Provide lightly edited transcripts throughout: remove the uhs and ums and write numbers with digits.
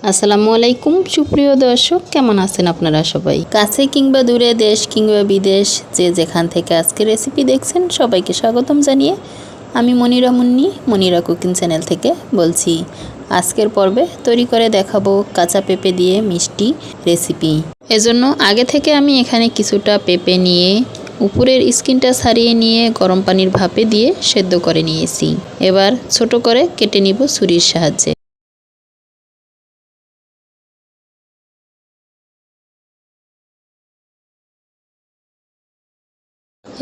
আসসালামু আলাইকুম সুপ্রিয় দর্শক, কেমন আছেন আপনারা সবাই? কাছে কিংবা দূরে, দেশ কিংবা বিদেশ, যে যেখান থেকে আজকে রেসিপি দেখছেন সবাইকে স্বাগতম জানিয়ে আমি মনিরা মুন্নি, মনিরা কুকিং চ্যানেল থেকে বলছি। আজকের পর্বে তৈরি করে দেখাবো কাঁচা পেঁপে দিয়ে মিষ্টি রেসিপি। এজন্য আগে থেকে আমি এখানে কিছুটা পেঁপে নিয়ে উপরের স্কিনটা ছাড়িয়ে নিয়ে গরম পানির ভাপে দিয়ে সেদ্ধ করে নিয়েছি। এবার ছোট করে কেটে নিব ছুরির সাহায্যে।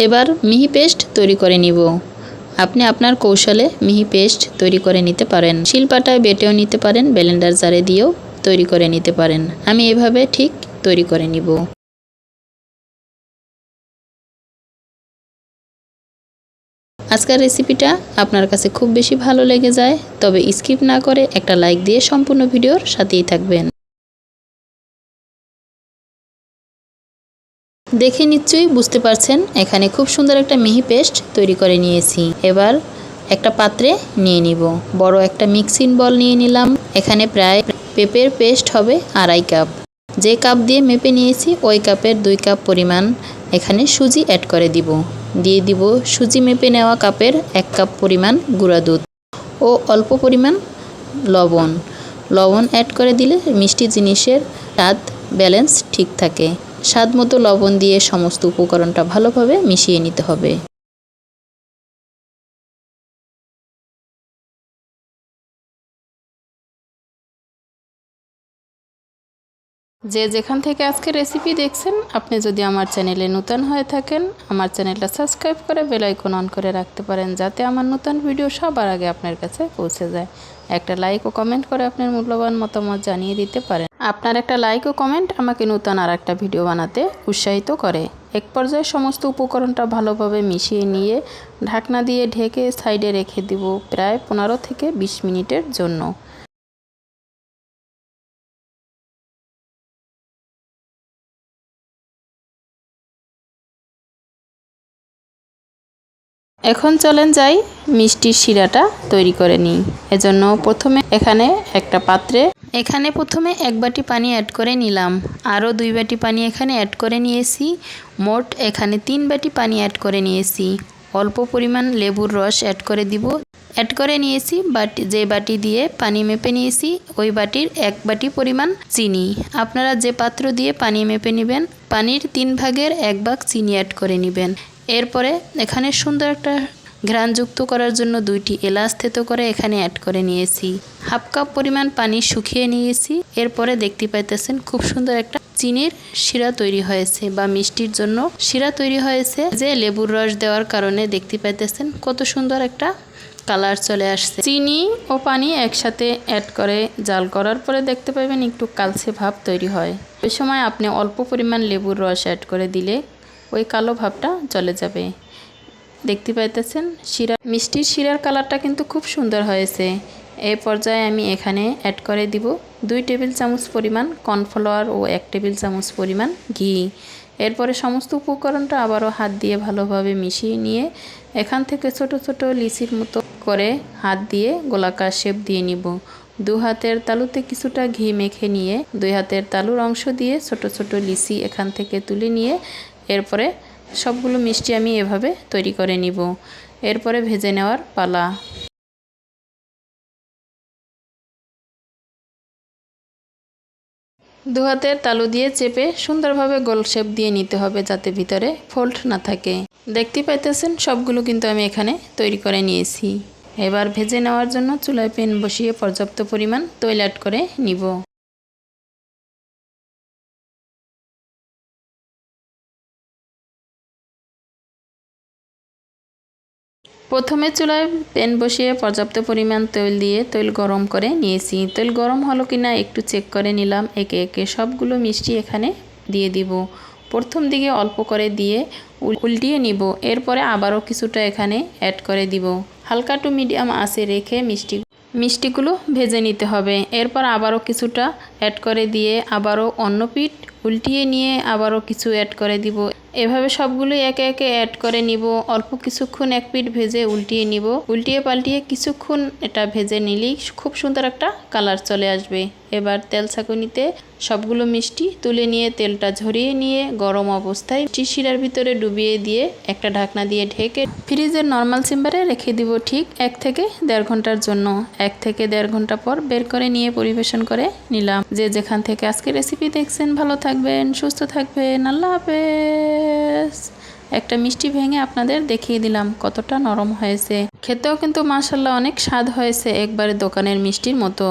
এবার মিহি পেস্ট তৈরি করে নিব। আপনি আপনার কৌশলে মিহি পেস্ট তৈরি করে নিতে পারেন। শিলপাটায় বেটেও নিতে পারেন, ব্লেন্ডার জারে দিয়েও তৈরি করে নিতে পারেন। আমি এভাবে ঠিক তৈরি করে নিব। আজকের রেসিপিটা আপনার কাছে খুব বেশি ভালো লেগে যায় তবে স্কিপ না করে একটা লাইক দিয়ে সম্পূর্ণ ভিডিওর সাথেই থাকবেন। দেখে নিশ্চয়ই বুঝতে পারছেন এখানে খুব সুন্দর একটা মিহি পেস্ট তৈরি করে নিয়েছি। এবার একটা পাত্রে নিয়ে নিব। বড় একটা মিক্সিং বল নিয়ে নিলাম। এখানে প্রায় পেঁপের পেস্ট হবে 2.5 কাপ। যে কাপ দিয়ে মেপে নিয়েছি ওই কাপের 2 কাপ পরিমাণ এখানে সুজি অ্যাড করে দিয়ে দিব সুজি মেপে নেওয়া কাপের 1 কাপ পরিমাণ গুঁড়া দুধ ও অল্প পরিমাণ লবণ অ্যাড করে দিলে মিষ্টি জিনিসের স্বাদ ব্যালেন্স ঠিক থাকে। স্বাদ মতো লবণ দিয়ে সমস্ত উপকরণটা ভালোভাবে মিশিয়ে নিতে হবে। যে যেখান থেকে আজকে রেসিপি দেখছেন, আপনি যদি আমার চ্যানেলে নতুন হয়ে থাকেন আমার চ্যানেলটা সাবস্ক্রাইব করে বেল আইকন অন করে রাখতে পারেন, যাতে আমার নতুন ভিডিও সবার আগে আপনার কাছে পৌঁছে যায়। একটা লাইক ও কমেন্ট করে আপনার মূল্যবান মতামত জানিয়ে দিতে পারেন। আপনার একটা লাইক ও কমেন্ট আমাকে নতুন আর একটা ভিডিও বানাতে উৎসাহিত করে। এক পর্যায়ে সমস্ত উপকরণটা ভালোভাবে মিশিয়ে নিয়ে ঢাকনা দিয়ে ঢেকে সাইডে রেখে দিব প্রায় 15 থেকে 20 মিনিটের জন্য। এখন চলেন যাই মিষ্টির শিরাটা তৈরি করে নিই। এজন্য প্রথমে এখানে এক বাটি পানি অ্যাড করে নিলাম। আরও 2 বাটি পানি এখানে অ্যাড করে নিয়েছি। মোট এখানে 3 বাটি পানি অ্যাড করে নিয়েছি। অল্প পরিমাণ লেবুর রস অ্যাড করে নিয়েছি। যে বাটি দিয়ে পানি মেপে নিয়েছি ওই বাটির 1 বাটি পরিমাণ চিনি। আপনারা যে পাত্র দিয়ে পানি মেপে নেবেন পানির 3 ভাগের 1 ভাগ চিনি অ্যাড করে নেবেন। এরপরে এখানে সুন্দর একটা ঘ্রাণযুক্ত করার জন্য 2টি এলাচ থেতো করে এখানে অ্যাড করে নিয়েছি। হাফ কাপ পরিমাণ পানি শুকিয়ে নিয়েছি। এরপরে দেখতে পাইতেছেন খুব সুন্দর একটা চিনির শিরা তৈরি হয়েছে বা মিষ্টির জন্য শিরা তৈরি হয়েছে। যে লেবুর রস দেওয়ার কারণে দেখতে পাইতেছেন কত সুন্দর একটা কালার চলে আসছে। চিনি ও পানি একসাথে অ্যাড করে জাল করার পরে দেখতে পাবেন একটু কালচে ভাব তৈরি হয়। ওই সময় আপনি অল্প পরিমাণ লেবুর রস অ্যাড করে দিলে ওই কালো ভাবটা চলে যাবে। দেখতে পাইতেছেন মিষ্টির শিরার কালারটা কিন্তু খুব সুন্দর হয়েছে। এই পর্যায়ে আমি এখানে অ্যাড করে দিব 2 টেবিল চামচ পরিমাণ কর্নফ্লাওয়ার ও 1 টেবিল চামচ পরিমাণ ঘি। এরপরে সমস্ত উপকরণটা আবারও হাত দিয়ে ভালোভাবে মিশিয়ে নিয়ে এখান থেকে ছোট ছোট লিচির মতো করে হাত দিয়ে গোলাকার শেপ দিয়ে নিব। 2 হাতের তালুতে কিছুটা ঘি মেখে নিয়ে 2 হাতের তালুর অংশ দিয়ে ছোট ছোট লিচি এখান থেকে তুলে নিয়ে এরপরে সবগুলো মিষ্টি আমি এভাবে তৈরি করে নিব। এরপরে ভেজে নেওয়ার পালা। 2 হাতের তালু দিয়ে চেপে সুন্দরভাবে গোল শেপ দিয়ে নিতে হবে যাতে ভিতরে ফোল্ড না থাকে। দেখতে পাইতেছেন সবগুলো কিন্তু আমি এখানে তৈরি করে নিয়েছি। এবার ভেজে নেওয়ার জন্য চুলায় প্যান বসিয়ে পর্যাপ্ত পরিমাণ তেল অ্যাড করে নিব। প্রথমে চুলায় প্যান বসিয়ে পর্যাপ্ত পরিমাণ তেল দিয়ে তেল গরম করে নিয়েছি। তেল গরম হলো কিনা একটু চেক করে নিলাম। একে একে সবগুলো মিষ্টি এখানে দিয়ে দিব। প্রথম দিকে অল্প করে দিয়ে উল্টিয়ে নিব। এরপরে আবারও কিছুটা এখানে অ্যাড করে দিব। হালকা টু মিডিয়াম আঁচে রেখে মিষ্টিগুলো ভেজে নিতে হবে। এরপর আবারও কিছুটা অ্যাড করে দিয়ে আবারও অন্য পিঠ উল্টিয়ে নিয়ে আবারও কিছু অ্যাড করে দিব। এভাবে সবগুলোই একে একে অ্যাড করে নিব। অল্প কিছুক্ষণ এক পিঠ ভেজে উল্টিয়ে নিব। উল্টিয়ে পাল্টিয়ে কিছুক্ষণ এটা ভেজে নিলেই খুব সুন্দর একটা কালার চলে আসবে। এবার তেল ছাঁকুনিতে সবগুলো মিষ্টি তুলে নিয়ে তেলটা ঝরিয়ে নিয়ে গরম অবস্থায় শিরার ভিতরে ডুবিয়ে দিয়ে একটা ঢাকনা দিয়ে ঢেকে ফ্রিজের নর্মাল চেম্বারে রেখে দিব ঠিক 1 থেকে 1.5 ঘন্টার জন্য। 1 থেকে 1.5 ঘন্টা পর বের করে নিয়ে পরিবেশন করে নিলাম। যে যেখান থেকে আজকে রেসিপি দেখছেন ভালো থাকবেন, সুস্থ থাকবেন। আল্লাহ হাফেজ। একটা মিষ্টি ভেঙে আপনাদের দেখিয়ে দিলাম কতটা নরম হয়েছে। খেতেও কিন্তু মাশাআল্লাহ অনেক স্বাদ হয়েছে, একবারে দোকানের মিষ্টির মতো।